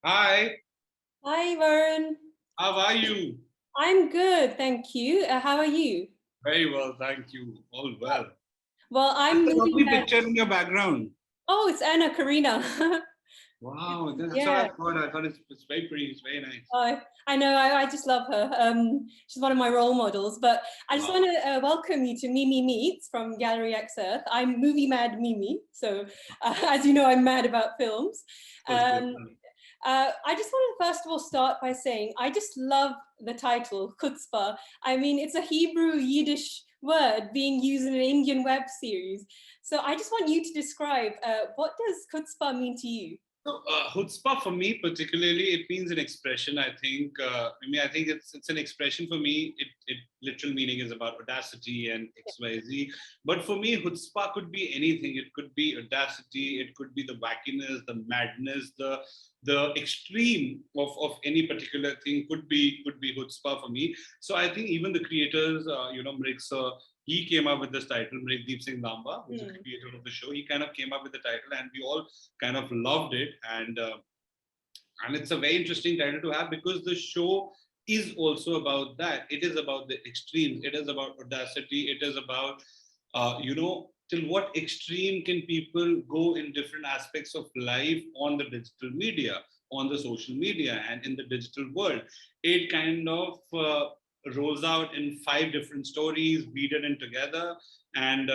Hi, Hi, Varun. how are you? I'm good, thank you. How are you? Very well, thank you. All well. Well, That's I'm a moving lovely back. picture in your background. Oh, it's Anna Karina. Wow, that's what I Yeah, thought. I thought it's very pretty. It's very nice. I know. I just love her. She's one of my role models. But I just Wow. want to welcome you to Mimi Meets from Gallery X Earth. I'm movie mad Mimi, so as you know, I'm mad about films. That's good. Um, I just want to first of all start by saying I just love the title Chutzpah. I mean, it's a Hebrew Yiddish word being used in an Indian web series. So I just want you to describe what does Chutzpah mean to you? So, chutzpah for me particularly, it means an expression. I think. I think it's an expression for me. It literal meaning is about audacity and X Y Z. But for me, chutzpah could be anything. It could be audacity. It could be the wackiness, the madness, the extreme of any particular thing could be chutzpah for me. So I think even the creators, Mrix, he came up with this title, Mrikdeep Singh Lamba, who's the Hmm. creator of the show. He kind of came up with the title, and we all kind of loved it. And it's a very interesting title to have because the show is also about that. It is about the extremes. It is about audacity. It is about till what extreme can people go in different aspects of life on the digital media, on the social media, and in the digital world. It kind of rolls out in five different stories, weeded in together, and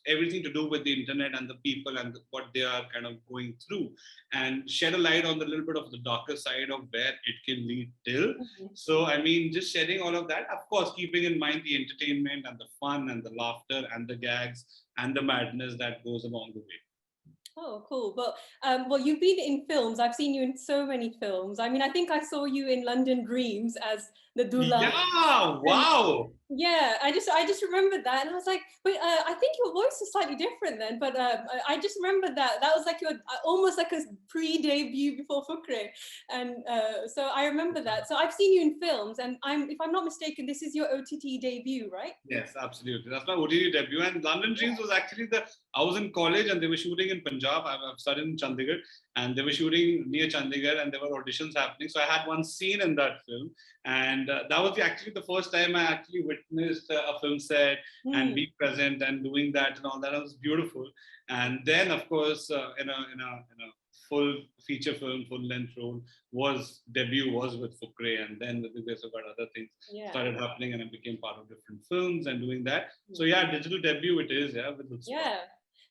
everything to do with the internet and the people and what they are kind of going through, and shed a light on the little bit of the darker side of where it can lead till. Mhm. So, I mean, just shedding all of that, of course, keeping in mind the entertainment and the fun and the laughter and the gags and the madness that goes along the way. Oh, cool. Well, you've been in films. I've seen you in so many films. I mean, I think I saw you in London Dreams as the Dula. Yeah, And wow. yeah, I just remembered that, and I was like, wait, I think your voice is slightly different then. But I just remembered that was like your almost like a pre-debut before Fukre, and so I remember that. So I've seen you in films, and if I'm not mistaken, this is your OTT debut, right? Yes, absolutely. That's my OTT debut. And London Dreams was actually I was in college and they were shooting in Punjab. I've studied in Chandigarh and they were shooting near Chandigarh and there were auditions happening. So I had one scene in that film. And that was actually the first time I actually witnessed a film set and Hmm. being present and doing that and all that. It was beautiful. And then, of course, in a full feature film, full length role was with Fukre, and then with the grace of God, other things Yeah. started happening and I became part of different films and doing that. So Hmm. yeah, digital debut it is, yeah, with Chutzpah. Yeah.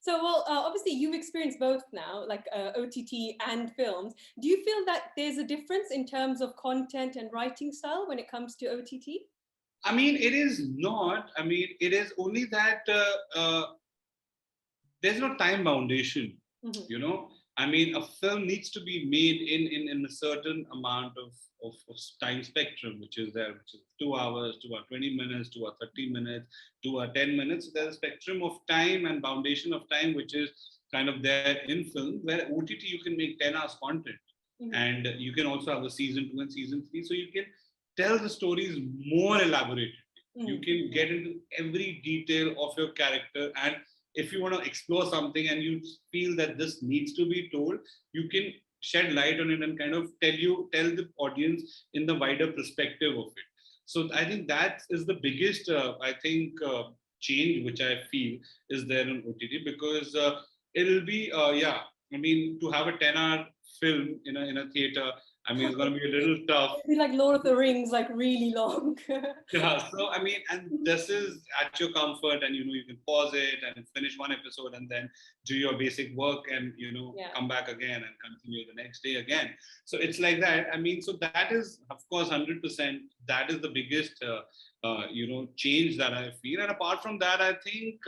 So, well, obviously you've experienced both now, like OTT and films. Do you feel that there's a difference in terms of content and writing style when it comes to OTT? I mean, it is not. I mean, it is only that there's no time foundation. Hmm. You know, I mean, a film needs to be made in a certain amount of time spectrum, which is there, which is 2 hours, 2 hour 20 minutes, 2 hour 30 minutes, 2 hour 10 minutes. So there's a spectrum of time and foundation of time, which is kind of there in film. Where OTT you can make 10 hours content, Hmm. and you can also have a season 2 and season 3, so you can tell the stories more elaborated. You Hmm. can get into every detail of your character, and if you want to explore something and you feel that this needs to be told, you can shed light on it and kind of tell the audience in the wider perspective of it. So I think that is the biggest change which I feel is there in OTT, because it'll be I mean, to have a 10-hour film in a theater, I mean, it's going to be a little tough. It'd be like Lord of the Rings, like really long. Yeah, so I mean, and this is at your comfort, and you can pause it and finish one episode, and then do your basic work, and Yeah. come back again and continue the next day again. So it's like that. I mean, so that is, of course, 100%. That is the biggest, change that I feel. And apart from that, I think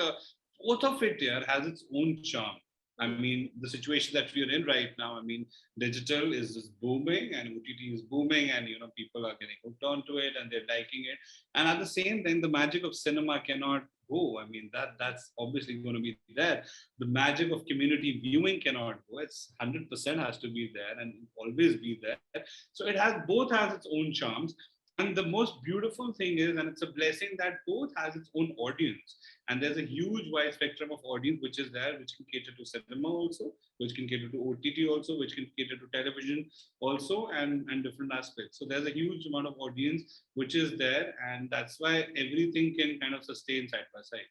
both of it here has its own charm. I Mm. mean, the situation that we are in right now, I mean, digital is booming and OTT is booming, and people are getting hooked onto it and they're liking it. And at the same time, the magic of cinema cannot go. I mean, that's obviously going to be there. The magic of community viewing cannot go. It's 100% has to be there and always be there. So it has both has its own charms. And the most beautiful thing is, and it's a blessing that both has its own audience. And there's a huge wide spectrum of audience which is there, which can cater to cinema also, which can cater to OTT also, which can cater to television also, and different aspects. So there's a huge amount of audience which is there, and that's why everything can kind of sustain side by side.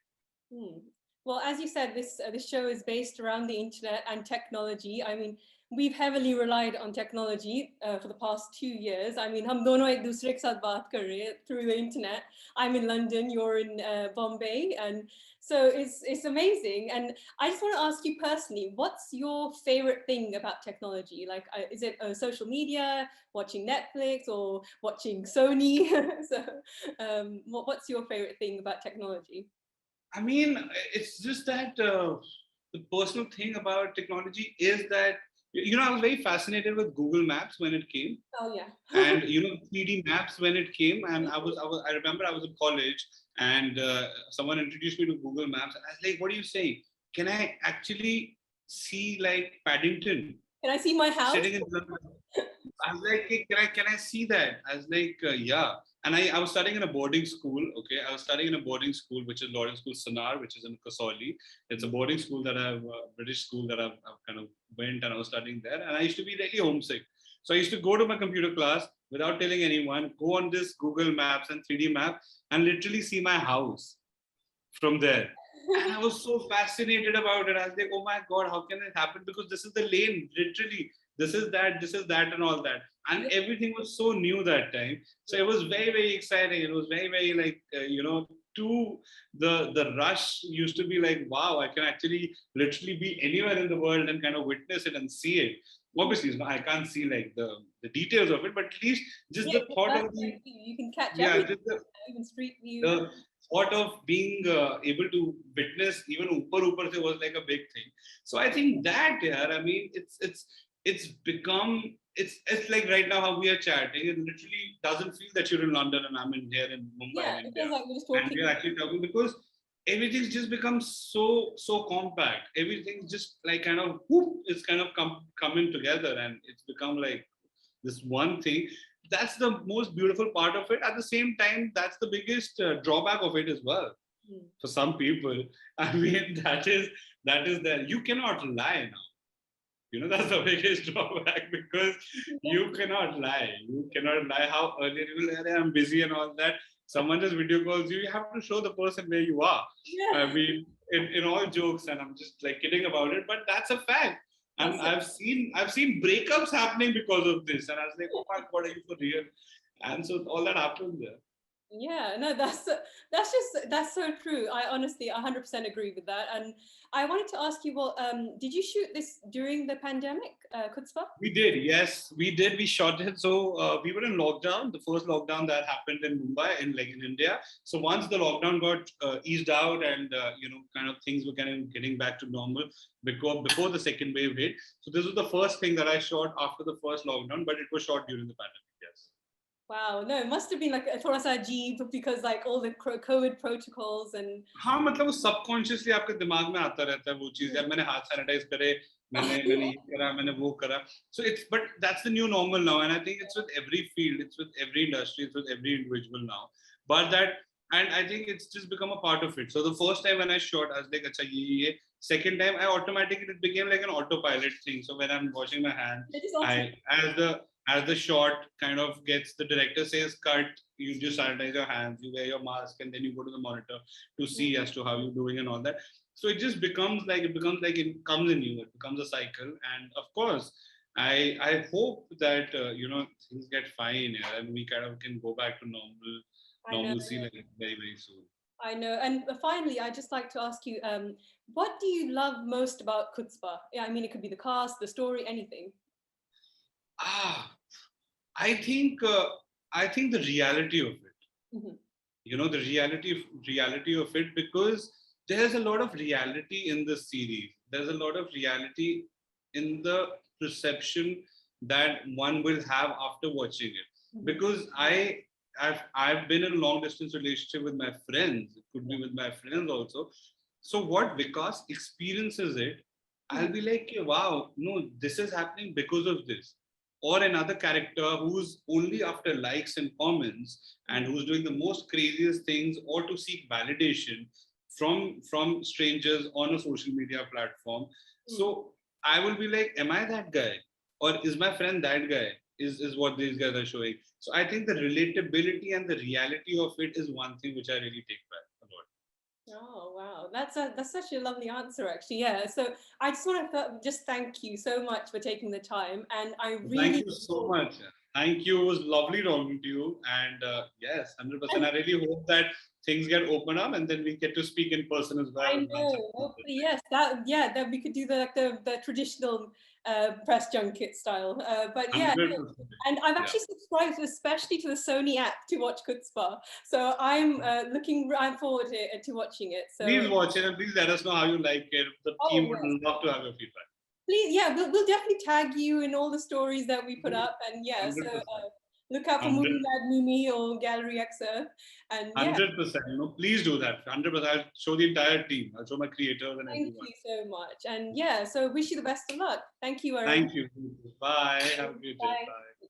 Hmm. Well, as you said, this show is based around the internet and technology. I mean, we've heavily relied on technology for the past 2 years. I mean, हम दोनों एक दूसरे के साथ बात कर रहे हैं through the internet. I'm in London, you're in Bombay, and so it's amazing. And I just want to ask you personally, what's your favorite thing about technology? Like, is it social media, watching Netflix, or watching Sony? So, what's your favorite thing about technology? I mean, it's just that the personal thing about technology is that, I was very fascinated with Google Maps when it came, Oh yeah. and 3D maps when it came. And I remember I was in college, and someone introduced me to Google Maps, and I was like, "What are you saying? Can I actually see like Paddington Can I see my house? sitting in London?" I was like, "Hey, can I see that?" I was like, "Yeah." And I was studying in a boarding school. Okay, I was studying in a boarding school, which is boarding school Sanar, which is in Kasauli. It's a boarding school that I've British school that I've kind of went, and I was studying there. And I used to be really homesick, so I used to go to my computer class without telling anyone, go on this Google Maps and 3D map, and literally see my house from there. And I was so fascinated about it. I was like, oh my God, how can it happen? Because this is the lane, literally. This is that, and all that. And everything was so new that time. So it was very, very exciting. It was very, very like, to the rush used to be like, wow, I can actually literally be anywhere in the world and kind of witness it and see it. Obviously, I can't see like the details of it, but at least just Yeah, the thought of the, you can catch yeah, everything, just even Street View. the thought of being able to witness even upar se was like a big thing. So I think that, yeah, I mean, it's become, it's like right now how we are chatting. It literally doesn't feel that you're in London and I'm in here in Mumbai Yeah, in it India, feels like we're just and talking. we're actually talking because everything's just become so compact. Everything's just like kind of whoop, it's kind of coming together, and it's become like this one thing. That's the most beautiful part of it. At the same time, that's the biggest drawback of it as well Hmm. for some people. I mean, that is that you cannot lie now. That's the biggest drawback, because you cannot lie. You cannot lie. How earlier you will say, I'm busy and all that. Someone just video calls you. You have to show the person where you are. I Yeah, mean, in all jokes, and I'm just like kidding about it, but that's a fact. And that's it. I've seen breakups happening because of this, and I was like, oh my God, are you for real? And so all that happens there. Yeah, no, that's so true. I honestly 100% agree with that. And I wanted to ask you, well, did you shoot this during the pandemic, Chutzpah? We did, yes, we did. We shot it. So we were in lockdown, the first lockdown that happened in Mumbai, in India. So once the lockdown got eased out, and kind of things were kind of getting back to normal before the second wave hit. So this was the first thing that I shot after the first lockdown, but it was shot during the pandemic. Yes. Wow, no, it must have been like a थोड़ा सा अजीब because like all the COVID protocols and हाँ, मतलब वो subconsciously आपके दिमाग में आता रहता है वो चीज, यार मैंने हाथ सैनिटाइज करे, मैंने ये करा, मैंने वो करा. So it's, but that's the new normal now, and I think it's with every field, it's with every industry, it's with every individual now. But that, and I think it's just become a part of it. So the first time when I shot, I was like, acha ye. Second time, I automatically, it became like an autopilot thing. So when I'm washing my hands, it is also as the shot kind of gets, the director says cut, you just sanitize your hands, you wear your mask, and then you go to the monitor to see as to how you're doing and all that. So it just becomes like, it comes in you, it becomes a cycle. And of course, I hope that things get fine, yeah, and we kind of can go back to I know. normalcy like very, very soon. I know. And finally, I'd just like to ask you, what do you love most about Chutzpah? Yeah, I mean, it could be the cast, the story, anything. Ah, I think the reality of it. Mhm. The reality of it, because there's a lot of reality in the series. There's a lot of reality in the perception that one will have after watching it. Mhm. Because I've been in a long distance relationship with my friends. It could be with my friends also. So what Vikas experiences it, I'll Mhm. be like, wow, no, this is happening because of this. or another character who's only after likes and comments and who's doing the most craziest things, or to seek validation from strangers on a social media platform. So I will be like, am I that guy, or is my friend that guy? Is what these guys are showing. So I think the relatability and the reality of it is one thing which I really take back a lot. Oh wow, that's such a lovely answer, actually. Yeah. So I just want to just thank you so much for taking the time, and I Thank really you so much. Thank you. It was lovely talking to you. And yes, 100%. I really hope that things get opened up and then we get to speak in person as well. I And lunch. know. Hopefully, yes. That we could do the traditional press junket style. But yeah, no. 100%. And I've Yeah. actually subscribed especially to the Sony app to watch Chutzpah. So I'm forward to watching it. So Please watch it and please let us know how you like it. The oh team would yes, love to have your feedback. please, yeah, we'll definitely tag you in all the stories that we put up. And yeah, so 100%. look out for Movie 100%. Lad Mimi or Gallery XO. And yeah. 100%. Please do that. 100%. I'll show the entire team. I'll show my creators and Thank everyone. you so much. And yeah, so wish you the best of luck. Thank you, Varun. Thank you. Bye. Have a good day. Bye. Bye.